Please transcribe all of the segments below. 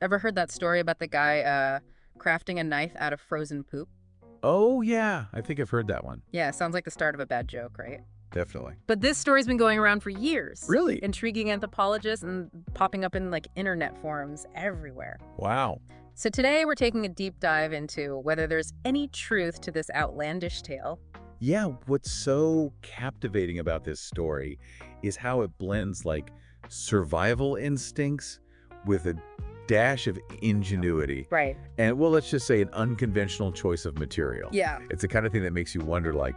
Ever heard that story about the guy crafting a knife out of frozen poop? Oh, yeah. I think I've heard that one. Yeah, sounds like the start of a bad joke, right? Definitely. But this story's been going around for years. Really? Intriguing anthropologists and popping up in like internet forums everywhere. Wow. So today we're taking a deep dive into whether there's any truth to this outlandish tale. Yeah, what's so captivating about this story is how it blends like survival instincts with a dash of ingenuity. Right. And well, let's just say an unconventional choice of material. Yeah. It's the kind of thing that makes you wonder, like,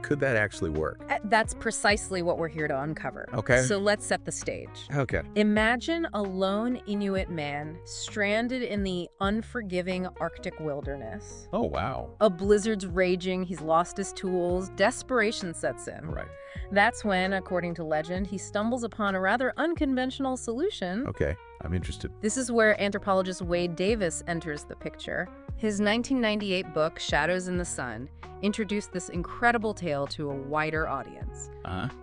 could that actually work? That's precisely what we're here to uncover. Okay. So let's set the stage. Okay. Imagine a lone Inuit man stranded in the unforgiving Arctic wilderness. Oh, wow. A blizzard's raging, he's lost his tools, desperation sets in. Right. That's when, according to legend, he stumbles upon a rather unconventional solution. Okay. I'm interested. This is where anthropologist Wade Davis enters the picture. His 1998 book, Shadows in the Sun, introduced this incredible tale to a wider audience.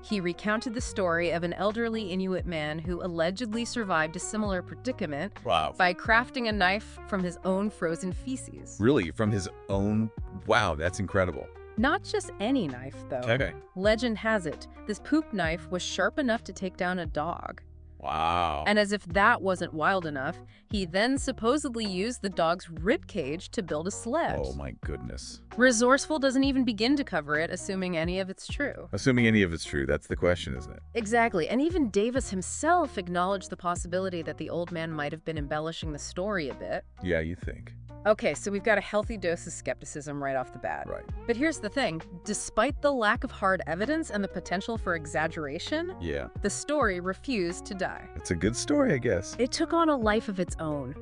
He recounted the story of an elderly Inuit man who allegedly survived a similar predicament Wow. by crafting a knife from his own frozen feces. Really? From his own? Wow, that's incredible. Not just any knife, though. Okay. Legend has it, this poop knife was sharp enough to take down a dog. Wow. And as if that wasn't wild enough, he then supposedly used the dog's rib cage to build a sled. Oh, my goodness. Resourceful doesn't even begin to cover it, assuming any of it's true. Assuming any of it's true, that's the question, isn't it? Exactly, and even Davis himself acknowledged the possibility that the old man might have been embellishing the story a bit. Yeah, you think. Okay, so we've got a healthy dose of skepticism right off the bat. Right. But here's the thing, despite the lack of hard evidence and the potential for exaggeration, Yeah. the story refused to die. It's a good story, I guess. It took on a life of its own,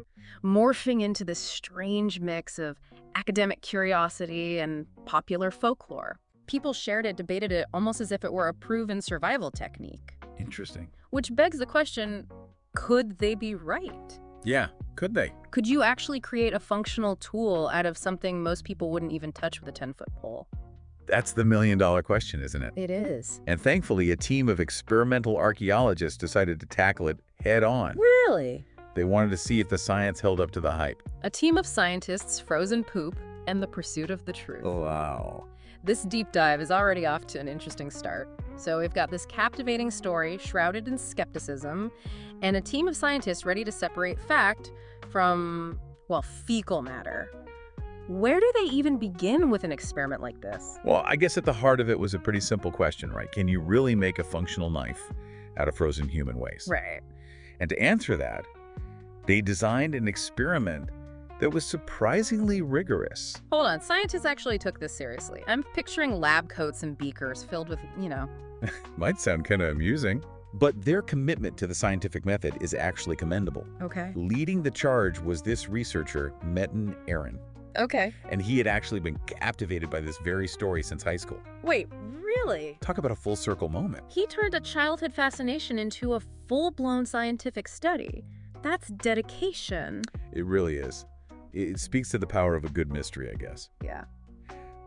morphing into this strange mix of academic curiosity and popular folklore. People shared it, debated it, almost as if it were a proven survival technique. Interesting. Which begs the question, could they be right? Yeah. Could they? Could you actually create a functional tool out of something most people wouldn't even touch with a 10-foot pole? That's the million-dollar question, isn't it? It is. And thankfully, a team of experimental archaeologists decided to tackle it head-on. Really? They wanted to see if the science held up to the hype. A team of scientists, frozen poop, and the pursuit of the truth. Wow. This deep dive is already off to an interesting start. So we've got this captivating story shrouded in skepticism and a team of scientists ready to separate fact from, well, fecal matter. Where do they even begin with an experiment like this? Well, I guess at the heart of it was a pretty simple question, right? Can you really make a functional knife out of frozen human waste? Right. And to answer that, they designed an experiment that was surprisingly rigorous. Hold on, scientists actually took this seriously. I'm picturing lab coats and beakers filled with, Might sound kind of amusing. But their commitment to the scientific method is actually commendable. Okay. Leading the charge was this researcher, Metin Aaron. Okay. And he had actually been captivated by this very story since high school. Wait, really? Talk about a full circle moment. He turned a childhood fascination into a full-blown scientific study. That's dedication. It really is. It speaks to the power of a good mystery, I guess. Yeah.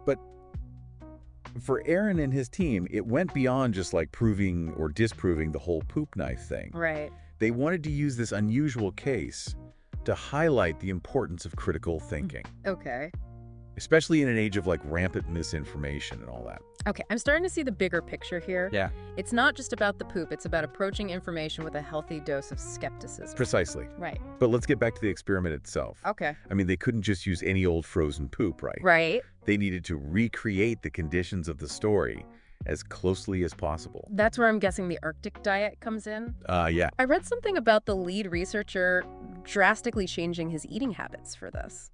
But for Aaron and his team, it went beyond just like proving or disproving the whole poop knife thing. Right. They wanted to use this unusual case to highlight the importance of critical thinking, Okay. especially in an age of like rampant misinformation and all that. Okay, I'm starting to see the bigger picture here. Yeah. It's not just about the poop, it's about approaching information with a healthy dose of skepticism. Precisely. Right. But let's get back to the experiment itself. Okay. I mean, they couldn't just use any old frozen poop, right? Right. They needed to recreate the conditions of the story as closely as possible. That's where I'm guessing the Arctic diet comes in. Yeah. I read something about the lead researcher drastically changing his eating habits for this.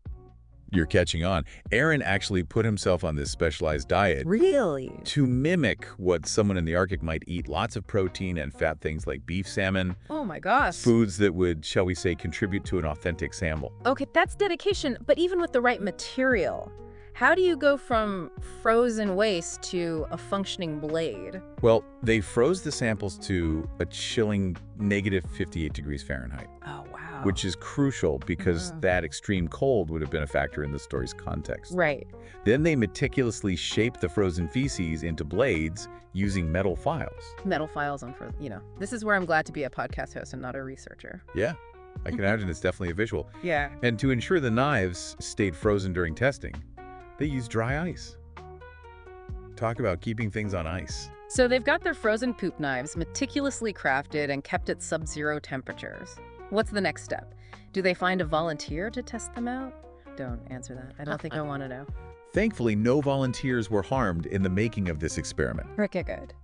You're catching on. Aaron actually put himself on this specialized diet Really? to mimic what someone in the Arctic might eat. Lots of protein and fat things like beef, salmon, Oh my gosh. foods that would, shall we say, contribute to an authentic sample. Okay, that's dedication, but even with the right material, how do you go from frozen waste to a functioning blade? Well, they froze the samples to a chilling negative 58 degrees Fahrenheit, Oh, wow. which is crucial because that extreme cold would have been a factor in the story's context. Right. Then they meticulously shaped the frozen feces into blades using metal files. Metal files on for, this is where I'm glad to be a podcast host and not a researcher. Yeah. I can imagine it's definitely a visual. Yeah. And to ensure the knives stayed frozen during testing, they used dry ice. Talk about keeping things on ice. So they've got their frozen poop knives meticulously crafted and kept at sub-zero temperatures. What's the next step? Do they find a volunteer to test them out? Don't answer that. I don't think I want to know. Thankfully, no volunteers were harmed in the making of this experiment. Okay, good.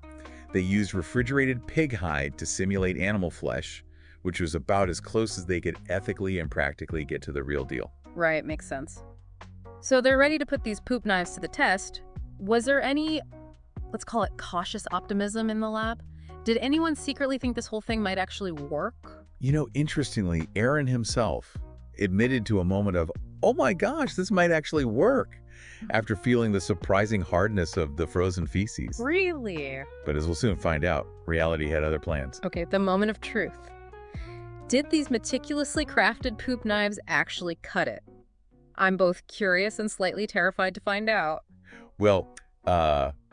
They used refrigerated pig hide to simulate animal flesh, which was about as close as they could ethically and practically get to the real deal. Right, makes sense. So they're ready to put these poop knives to the test. Was there any, let's call it cautious optimism in the lab? Did anyone secretly think this whole thing might actually work? You know, interestingly, Aaron himself admitted to a moment of, oh my gosh, this might actually work, after feeling the surprising hardness of the frozen feces. Really? But as we'll soon find out, reality had other plans. Okay, the moment of truth. Did these meticulously crafted poop knives actually cut it? I'm both curious and slightly terrified to find out. Well,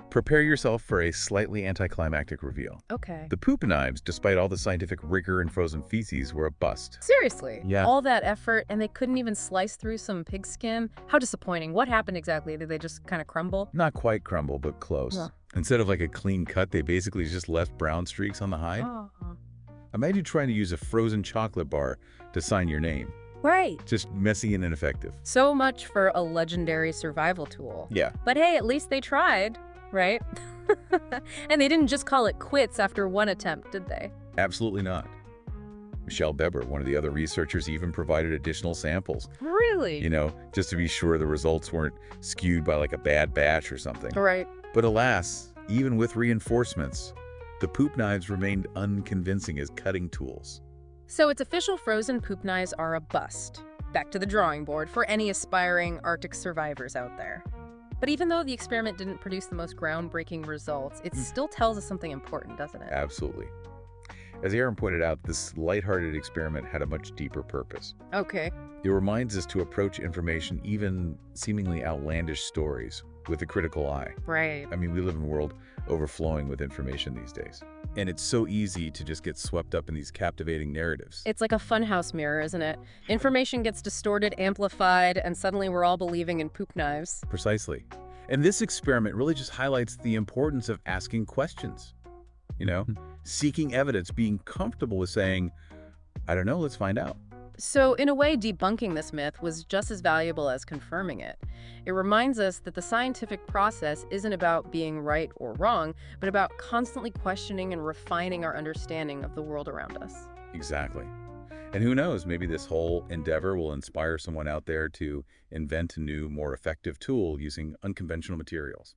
prepare yourself for a slightly anticlimactic reveal. Okay. The poop knives, despite all the scientific rigor and frozen feces, were a bust. Seriously? Yeah. All that effort and they couldn't even slice through some pig skin? How disappointing. What happened exactly? Did they just kind of crumble? Not quite crumble, but close. Huh. Instead of like a clean cut, they basically just left brown streaks on the hide. Oh. Imagine trying to use a frozen chocolate bar to sign your name. Right. Just messy and ineffective. So much for a legendary survival tool. Yeah. But hey, at least they tried, right? And they didn't just call it quits after one attempt, did they? Absolutely not. Michelle Beber, one of the other researchers, even provided additional samples. Really? You know, just to be sure the results weren't skewed by like a bad batch or something. Right. But alas, even with reinforcements, the poop knives remained unconvincing as cutting tools. So its official frozen poop knives are a bust. Back to the drawing board for any aspiring Arctic survivors out there. But even though the experiment didn't produce the most groundbreaking results, it still tells us something important, doesn't it? Absolutely. As Aaron pointed out, this lighthearted experiment had a much deeper purpose. Okay. It reminds us to approach information, even seemingly outlandish stories, with a critical eye. Right. I mean, we live in a world overflowing with information these days. And it's so easy to just get swept up in these captivating narratives. It's like a funhouse mirror, isn't it? Information gets distorted, amplified, and suddenly we're all believing in poop knives. Precisely. And this experiment really just highlights the importance of asking questions. You know, seeking evidence, being comfortable with saying, I don't know, let's find out. So, in a way, debunking this myth was just as valuable as confirming it. It reminds us that the scientific process isn't about being right or wrong, but about constantly questioning and refining our understanding of the world around us. Exactly. And who knows, maybe this whole endeavor will inspire someone out there to invent a new, more effective tool using unconventional materials.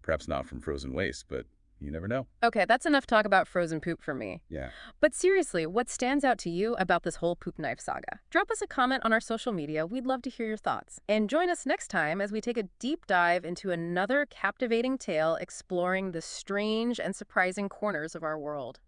Perhaps not from frozen waste, but you never know. Okay, that's enough talk about frozen poop for me. Yeah. But seriously, what stands out to you about this whole poop knife saga? Drop us a comment on our social media. We'd love to hear your thoughts. And join us next time as we take a deep dive into another captivating tale exploring the strange and surprising corners of our world.